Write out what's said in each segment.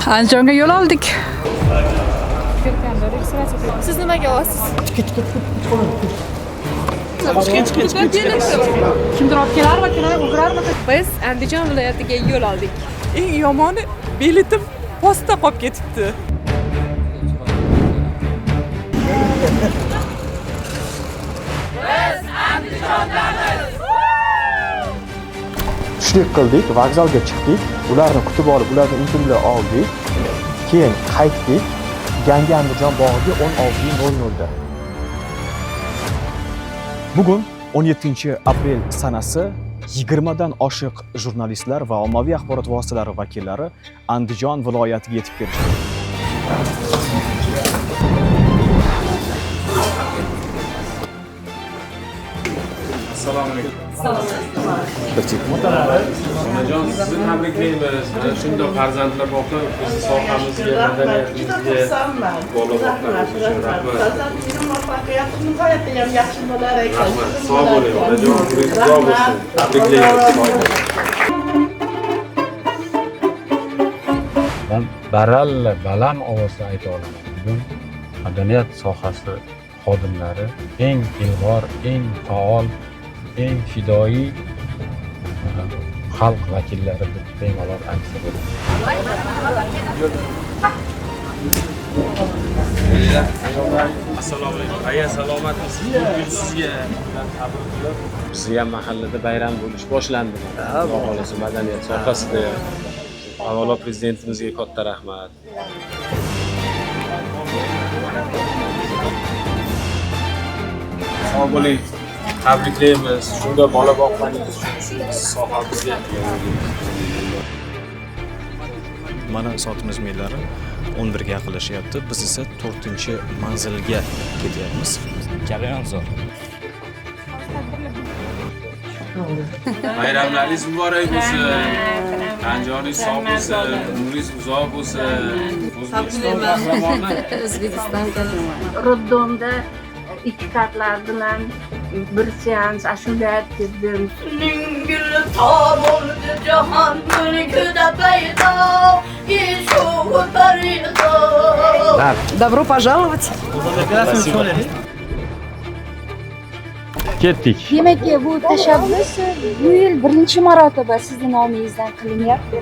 Andijonga yo'l oldik. Siz nimaga olasiz? Kimdir olib kelarmi, o'girarmi? Biz Andijon viloyatiga yo'l oldik. Eng yomoni biletim posta qolib ketibdi. Biz Andijondamiz. Tushlik qildik, vokzalga chiqdik, ularni kutib olib, ularni intervyu oldik. Keyin qaytdik. Yangi Andijon bog'iga 16:00 da. Bugun 17-aprel sanasi 20 dan oshiq jurnalistlar va ommaviy axborot vositalari vakillari Andijon viloyatiga yetib kelishdi. Assalomu alaykum. Onajon, sizni tabriklaymiz. Shunday farzandlar borki, bizni sohamizga, madaniyatimizga rahmat. Sog' bo'ling, onajon. Sog' bo'lsin. Tabriklaymiz. Ben baralla baland ovozda ayta olaman. Bugun madaniyat sohasi xodimlari eng ilg'or, eng faol, eng fidoyi xalq vakillari deb bemalol aytsa bo'ladi. Assalomu alaykum. Aya salomatmisiz? Bugun sizga tabriklar. Bizga ham mahallada bayram bo'lish boshlandi. Xudo xolasa madaniyat sohasida. Avvalo prezidentimizga katta rahmat. Sog' bo'ling. Tabriklaymiz. Shunda bola boqqaningiz uchun sohamizga. Mana soatimiz mellari 11 ga yaqinlashyapti. Biz esa 4-manzilga ketyapmiz. Jarayon zo'r. Bayramlaringiz muborak bo'lsin. Andijoningiz sog' bo'lsin, umringiz uzoq bo'lsin. O'zbekiston qahramoni. O'zbekiston qahramoni. Roddomda 2 kartlar bilan bir seans ashula aytdim. Uning guli tomoldi jahon mulkida paydo, yeshuv parido. Добро пожаловать. Ketdik. Demak, bu tashabbus bu yil birinchi marotaba sizning nomingizdan qilinyapti.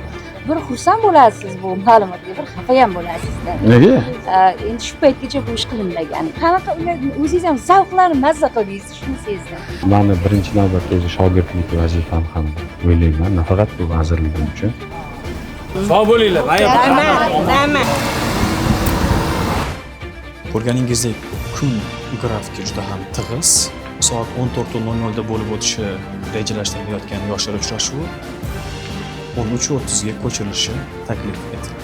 Bir xursand bo'lasiz bu ma'lumotga, bir xafa ham bo'lasizda. Nega? Endi shu paytgacha bu ish qilinmagan. Qanaqa o'zingiz ham zavqlanib mazza qildingiz, shuni sezdim. Mani birinchi navbatda o'zi shogirdlik vazifam ham o'ylayman, nafaqat bu vazirligim uchun. Sog' bo'linglar. Ko'rganingizdek, kun grafiki juda ham tig'iz. Soat 14:00 da bo'lib o'tishi rejalashtirilayotgan yoshlar uchrashuvi 13:30 ga ko'chirilishi taklif etildi.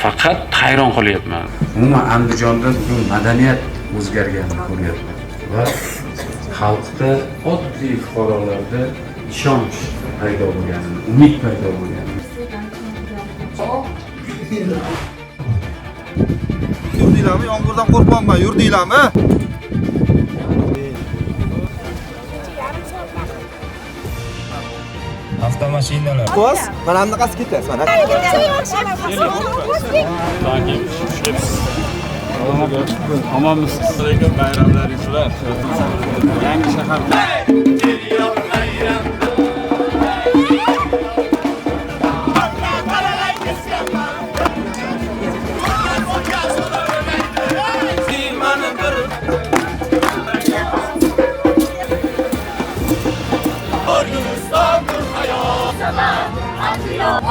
Faqat hayron qolyapman. Umuman Andijonda bugun madaniyat o'zgarganini ko'ryapman va xalqda, oddiy fuqarolarda ishonch paydo bo'lganini, umid paydo bo'lganini. Yurdinglarmi? Yomg'irdan qo'rqmayman, yurdinglarmi? Avtomashinalar. Qo's, mana bunaqasi ketasiz, mana. Omonmisiz? Alaykum, bayramlaringiz bilan. Yangi shahar.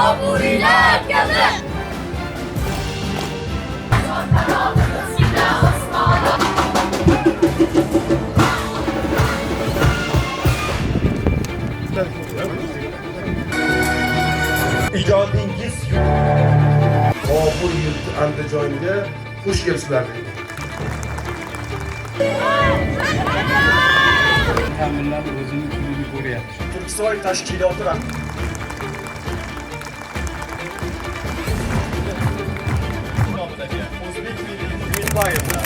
Oburilar kabi. Ijodingiz Bobur yurti Andijonga xush kelibsizlar. Ta'minlar o'zining kunini ko'ryapti. Turksoy tashkiloti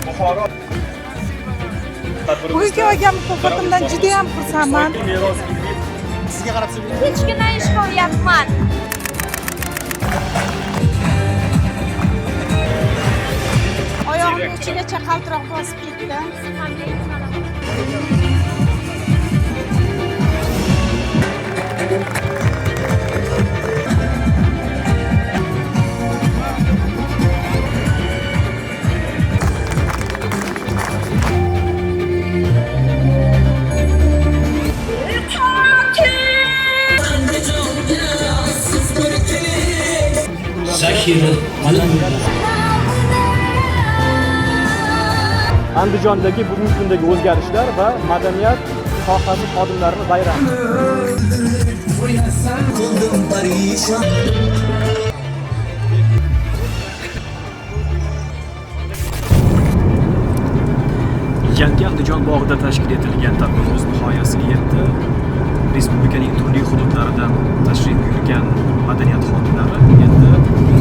Buxoro Bugungi olgan mukofotimdan juda ham xursandman. Sizga qarab Hech kimdan ish qilyapman. ichigacha qaltiroq bosib ketdi. Andijondagi bugungi kundagi o'zgarishlar va madaniyat sohasi xodimlarini bayrami. Yangi Andijon bog'ida tashkil etilgan tadbir o'z nihoyasiga yetdi. Respublikaning turli hududlaridan tashrif buyurgan madaniyat xodimlari endi